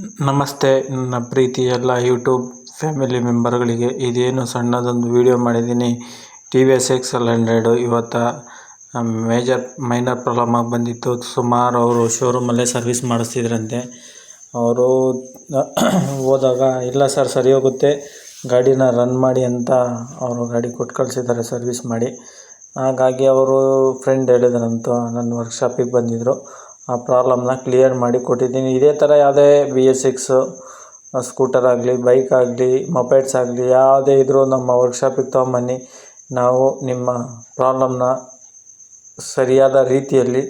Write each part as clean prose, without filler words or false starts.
ನಮಸ್ತೆ ನನ್ನ ಪ್ರೀತಿ ಎಲ್ಲ ಯೂಟ್ಯೂಬ್ ಫ್ಯಾಮಿಲಿ ಮೆಂಬರ್ಗಳಿಗೆ. ಇದೇನು ಸಣ್ಣದೊಂದು ವಿಡಿಯೋ ಮಾಡಿದ್ದೀನಿ. ಟಿ ವಿ ಎಸ್ X100 ಇವತ್ತು ಮೈನರ್ ಪ್ರಾಬ್ಲಮ್ ಆಗಿ ಬಂದಿತ್ತು. ಸುಮಾರು ಅವರು ಶೋರೂಮಲ್ಲೇ ಸರ್ವಿಸ್ ಮಾಡಿಸ್ತಿದ್ರಂತೆ. ಅವರು ಹೋದಾಗ ಇಲ್ಲ ಸರ್ ಸರಿ ಹೋಗುತ್ತೆ, ಗಾಡಿನ ರನ್ ಮಾಡಿ ಅಂತ ಅವರು ಗಾಡಿ ಕೊಟ್ಟು ಕಳಿಸಿದ್ದಾರೆ ಸರ್ವಿಸ್ ಮಾಡಿ. ಹಾಗಾಗಿ ಅವರು ಫ್ರೆಂಡ್ ಹೇಳಿದ್ರಂತ ನನ್ನ ವರ್ಕ್ಶಾಪಿಗೆ ಬಂದಿದ್ದರು. ಆ ಪ್ರಾಬ್ಲಮ್ನ ಕ್ಲಿಯರ್ ಮಾಡಿ ಕೊಟ್ಟಿದ್ದೀನಿ. ಇದೇ ಥರ ಯಾವುದೇ BS6 ಸ್ಕೂಟರ್ ಆಗಲಿ, ಬೈಕ್ ಆಗಲಿ, ಮೊಪೆಡ್ಸ್ ಆಗಲಿ ಯಾವುದೇ ಇದ್ದರೂ ನಮ್ಮ ವರ್ಕ್ಶಾಪಿಗೆ ತೊಗೊಂಬನ್ನಿ. ನಾವು ನಿಮ್ಮ ಪ್ರಾಬ್ಲಮ್ನ ಸರಿಯಾದ ರೀತಿಯಲ್ಲಿ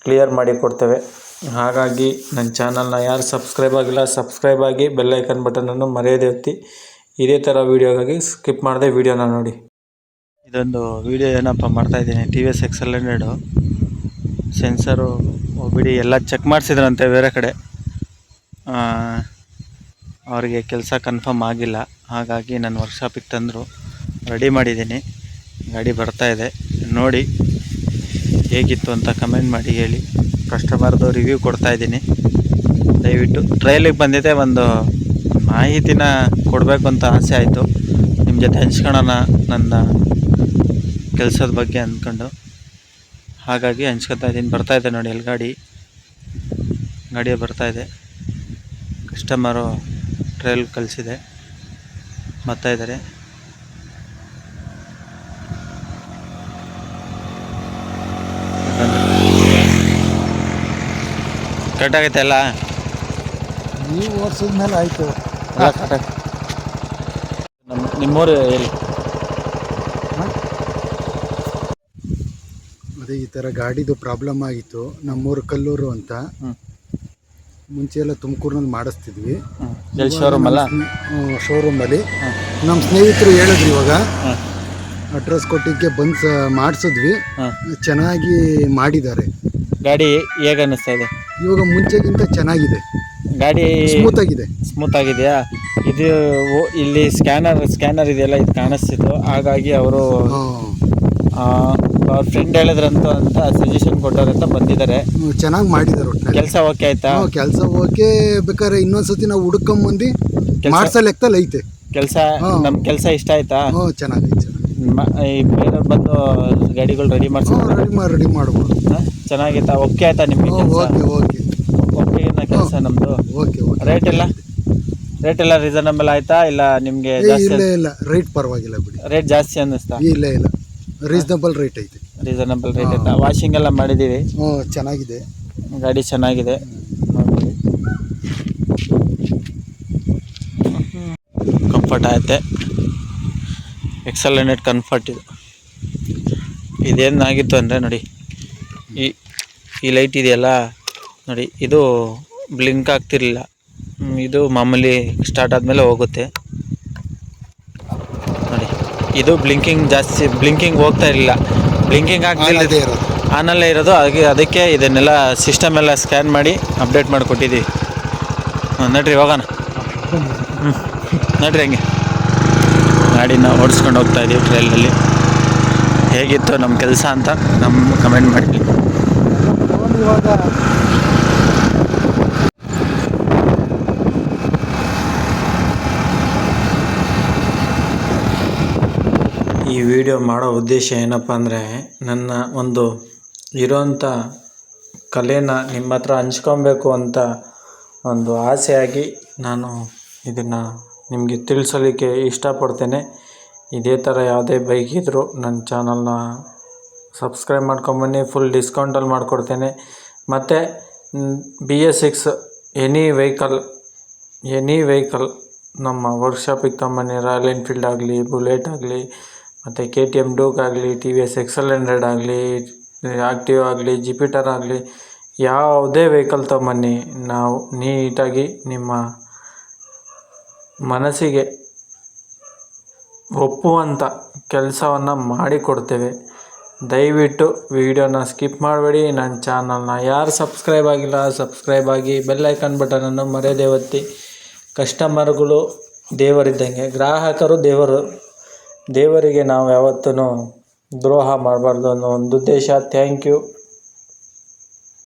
ಕ್ಲಿಯರ್ ಮಾಡಿ ಕೊಡ್ತೇವೆ. ಹಾಗಾಗಿ ನನ್ನ ಚಾನಲ್ನ ಯಾರು ಸಬ್ಸ್ಕ್ರೈಬ್ ಆಗಿಲ್ಲ ಸಬ್ಸ್ಕ್ರೈಬ್ ಆಗಿ, ಬೆಲ್ಲೈಕನ್ ಬಟನನ್ನು ಮರೆಯದೇ ಒತ್ತಿ. ಇದೇ ಥರ ವೀಡಿಯೋಗಾಗಿ ಸ್ಕಿಪ್ ಮಾಡದೆ ವೀಡಿಯೋನ ನೋಡಿ. ಇದೊಂದು ವೀಡಿಯೋ ಏನಪ್ಪ ಮಾಡ್ತಾಯಿದ್ದೀನಿ, T V S X100 sensor ಬಿಡಿ ಎಲ್ಲ ಚೆಕ್ ಮಾಡಿಸಿದ್ರಂತೆ ಬೇರೆ ಕಡೆ. ಅವರಿಗೆ ಕೆಲಸ ಕನ್ಫರ್ಮ್ ಆಗಿಲ್ಲ. ಹಾಗಾಗಿ ನನ್ನ ವರ್ಕ್ಶಾಪಿಗೆ ತಂದರು, ರೆಡಿ ಮಾಡಿದ್ದೀನಿ. ಗಾಡಿ ಬರ್ತಾಯಿದೆ, ನೋಡಿ ಹೇಗಿತ್ತು ಅಂತ ಕಮೆಂಟ್ ಮಾಡಿ ಹೇಳಿ. ಕಸ್ಟಮರ್ದು ರಿವ್ಯೂ ಕೊಡ್ತಾಯಿದ್ದೀನಿ. ದಯವಿಟ್ಟು ಟ್ರಯಲಿಗೆ ಬಂದಿದ್ದೆ, ಒಂದು ಮಾಹಿತಿನ ಕೊಡಬೇಕು ಅಂತ ಆಸೆ ಆಯಿತು. ನಿಮ್ಮ ಜೊತೆ ಹಂಚ್ಕೊಳ್ಳೋಣ ನನ್ನ ಕೆಲಸದ ಬಗ್ಗೆ ಅಂದ್ಕೊಂಡು, ಹಾಗಾಗಿ ಹಂಚ್ಕೊತಾ ಇದ್ದೀನಿ. ಬರ್ತಾಯಿದೆ ನೋಡಿ, ಅಲ್ಲಿ ಗಾಡಿಯೇ ಬರ್ತಾಯಿದೆ. Customer trial ಕಳಿಸಿದೆ, ಬರ್ತಾಯಿದ್ದಾರೆ. ಕರೆಕ್ಟಾಗೈತೆ ಅಲ್ಲ? ನೀವು ಓಡಿಸಿದ ಮೇಲೆ ಆಯಿತು. ನಿಮ್ಮೂರು ಎಲ್ಲಿ? ಅದೇ ಈ ಥರ ಗಾಡಿದು ಪ್ರಾಬ್ಲಮ್ ಆಗಿತ್ತು. ನಮ್ಮೂರು ಕಲ್ಲೂರು ಅಂತ. ಮುಂಚೆ ಎಲ್ಲ ತುಮಕೂರಿನಲ್ಲಿ ಮಾಡಿಸ್ತಿದ್ವಿ. ಶೋರೂಮಲ್ಲಿ ನಮ್ಮ ಸ್ನೇಹಿತರು ಹೇಳಿದ್ರು, ಇವಾಗ ಅಡ್ರೆಸ್ ಕೊಟ್ಟಿದ್ದಕ್ಕೆ ಬಂದು ಮಾಡಿಸಿದ್ವಿ. ಚೆನ್ನಾಗಿ ಮಾಡಿದ್ದಾರೆ. ಗಾಡಿ ಹೇಗೆ ಅನ್ನಿಸ್ತಾ ಇದೆ? ಇವಾಗ ಮುಂಚೆಗಿಂತ ಚೆನ್ನಾಗಿದೆ. ಗಾಡಿ ಸ್ಮೂತ್ ಆಗಿದೆಯಾ? ಇದು ಇಲ್ಲಿ ಸ್ಕ್ಯಾನರ್ ಇದೆಯಲ್ಲ, ಇದು ಕಾಣಿಸ್ತಿತ್ತು. ಹಾಗಾಗಿ ಅವರು ಅವ್ರ ಫ್ರೆಂಡ್ ಹೇಳಿದ್ರಂತ ಅಂತ ಸಜೆಷನ್ ಕೊಟ್ಟವ್ರಂತ ಬಂದಿದ್ದಾರೆ. ಚೆನ್ನಾಗಿ ಮಾಡಿದ್ದಾರೆ. ಕೆಲಸ ಓಕೆ ಆಯ್ತಾ? ಕೆಲಸ ಓಕೆ. ಬೇಕಾದ್ರೆ ಇನ್ನೊಂದ್ಸತಿ ನಾವು ಹುಡ್ಕೊಂಬಂದು ಮಾಡ್ಸೋ ಲೆಕ್ಕದಲ್ಲಿ ಐತೆ ಕೆಲಸ. ನಮ್ಮ ಕೆಲಸ ಇಷ್ಟ ಆಯ್ತಾ? ಚೆನ್ನಾಗೈತೆ. ಬೇರೆ ಬಂದು ಗಾಡಿಗಳು ರೆಡಿ ರೆಡಿ ಮಾಡ್ಬೋದು. ಚೆನ್ನಾಗಿತ್ತಾ? ಓಕೆ ಆಯ್ತಾ ನಿಮಗೆ ಕೆಲಸ? ಓಕೆ ಕೆಲಸ ನಮ್ಮದು. ರೇಟ್ ಎಲ್ಲ ರೀಸನಬಲ್ ಆಯ್ತಾ? ಇಲ್ಲ ನಿಮಗೆ ಜಾಸ್ತಿ? ಇಲ್ಲ ರೇಟ್ ಪರವಾಗಿಲ್ಲ ಬಿಡಿ. ರೇಟ್ ಜಾಸ್ತಿ ಅನ್ನಿಸ್ತಾ? ಇಲ್ಲ ರೀಸನಬಲ್ ರೇಟ್ ಐತೆ. ರೀಸನಬಲ್ ರೇಟ್ ಐತಾ? ವಾಷಿಂಗ್ ಎಲ್ಲ ಮಾಡಿದ್ದೀವಿ. ಚೆನ್ನಾಗಿದೆ. ಗಾಡಿ ಚೆನ್ನಾಗಿದೆ. ಕಂಫರ್ಟ್ ಆಗುತ್ತೆ. X100 ಕಂಫರ್ಟ್ ಇದು. ಇದೇನಾಗಿತ್ತು ಅಂದರೆ ನೋಡಿ, ಈ ಲೈಟ್ ಇದೆಯಲ್ಲ ನೋಡಿ, ಇದು ಬ್ಲಿಂಕ್ ಆಗ್ತಿರ್ಲಿಲ್ಲ. ಇದು ಮಾಮೂಲಿ ಸ್ಟಾರ್ಟ್ ಆದಮೇಲೆ ಹೋಗುತ್ತೆ ನೋಡಿ. ಇದು ಬ್ಲಿಂಕಿಂಗ್ ಹೋಗ್ತಾ ಇರಲಿಲ್ಲ. ಬ್ಲಿಂಕಿಂಗ್ ಆಗ್ತಿಲ್ಲ, ಆನಲ್ಲೇ ಇರೋದು. ಅದಕ್ಕೆ ಇದನ್ನೆಲ್ಲ ಸಿಸ್ಟಮ್ ಎಲ್ಲ ಸ್ಕ್ಯಾನ್ ಮಾಡಿ ಅಪ್ಡೇಟ್ ಮಾಡಿಕೊಟ್ಟಿದ್ದೀವಿ. ನಡ್ರಿ ಹೋಗೋಣ. ನಡ್ರಿ ಹಂಗೆ ಗಾಡಿನ ಓಡಿಸ್ಕೊಂಡು ಹೋಗ್ತಾ ಇದ್ದೀವಿ ಟ್ರೈಲಲ್ಲಿ. ಹೇಗಿತ್ತು ನಮ್ಮ ಕೆಲಸ ಅಂತ ಕಮೆಂಟ್ ಮಾಡಿ. ಈ ವಿಡಿಯೋ ಮಾಡೋ ಉದ್ದೇಶ ಏನಪ್ಪ ಅಂದರೆ, ನನ್ನ ಒಂದು ಇರೋಂಥ ಕಲೆನ ನಿಮ್ಮ ಹತ್ರ ಹಂಚ್ಕೊಬೇಕು ಅಂತ ಒಂದು ಆಸೆಯಾಗಿ ನಾನು ಇದನ್ನು ನಿಮಗೆ ತಿಳಿಸಲಿಕ್ಕೆ ಇಷ್ಟಪಡ್ತೇನೆ. ಇದೇ ಥರ ಯಾವುದೇ ಬೈಕ್ ಇದ್ದರೂ ನನ್ನ ಚಾನಲ್ನ ಸಬ್ಸ್ಕ್ರೈಬ್ ಮಾಡ್ಕೊಂಬನ್ನಿ. ಫುಲ್ ಡಿಸ್ಕೌಂಟಲ್ಲಿ ಮಾಡಿಕೊಡ್ತೇನೆ. ಮತ್ತು BS6 ಎನಿ ವೆಹಿಕಲ್ ನಮ್ಮ ವರ್ಕ್ಶಾಪಿಗೆ ತೊಗೊಂಬನ್ನಿ. ರಾಯಲ್ ಎನ್ಫೀಲ್ಡ್ ಆಗಲಿ, ಬುಲೆಟ್ ಆಗಲಿ, ಮತ್ತು KTM ಡೂಕ್ ಆಗಲಿ, TVS X100 ಆಗಲಿ, ಆಕ್ಟಿವ್ ಆಗಲಿ, ಜುಪಿಟರ್ ಆಗಲಿ, ಯಾವುದೇ ವೆಹಿಕಲ್ ತೊಗೊಂಬನ್ನಿ. ನಾವು ನೀಟಾಗಿ ನಿಮ್ಮ ಮನಸ್ಸಿಗೆ ಒಪ್ಪುವಂಥ ಕೆಲಸವನ್ನು ಮಾಡಿಕೊಡ್ತೇವೆ. ದಯವಿಟ್ಟು ವಿಡಿಯೋನ ಸ್ಕಿಪ್ ಮಾಡಬೇಡಿ. ನನ್ನ ಚಾನಲ್ನ ಯಾರು ಸಬ್ಸ್ಕ್ರೈಬ್ ಆಗಿಲ್ಲ ಸಬ್ಸ್ಕ್ರೈಬ್ ಆಗಿ, ಬೆಲ್ಲೈಕನ್ ಬಟನನ್ನು ಮರೆಯದೇ ಒತ್ತಿ. ಕಸ್ಟಮರ್ಗಳು ದೇವರಿದ್ದಂಗೆ, ಗ್ರಾಹಕರು ದೇವರಿಗೆ ನಾವು ಯಾವತ್ತೂ ದ್ರೋಹ ಮಾಡಬಾರ್ದು ಅನ್ನೋ ಒಂದು ಉದ್ದೇಶ. Thank you.